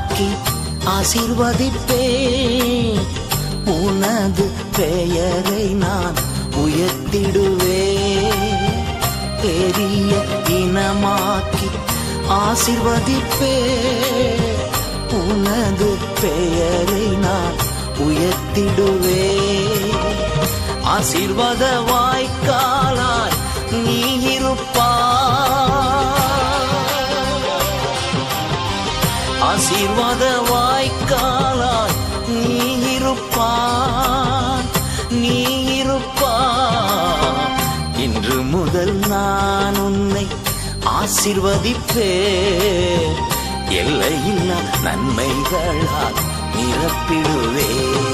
இனமாக்கி ஆசீர்வதிப்பே. உனது பெயரை நான் உயர்த்திடுவே. பெரிய இனமாக்கி ஆசீர்வதிப்பே. உனது பெயரை நான் உயர்த்திடுவே. ஆசீர்வாத வாய்க்காலாய் நீ இருப்பாய். ஆசீர்வாத வாய்க்காலாய் நீ இருப்பாய். நீ இருப்பாய். இன்று முதல் நான் உன்னை ஆசீர்வதிப்பே. எல்லையில்லா நன்மைகளால் நிரப்பிடுவே.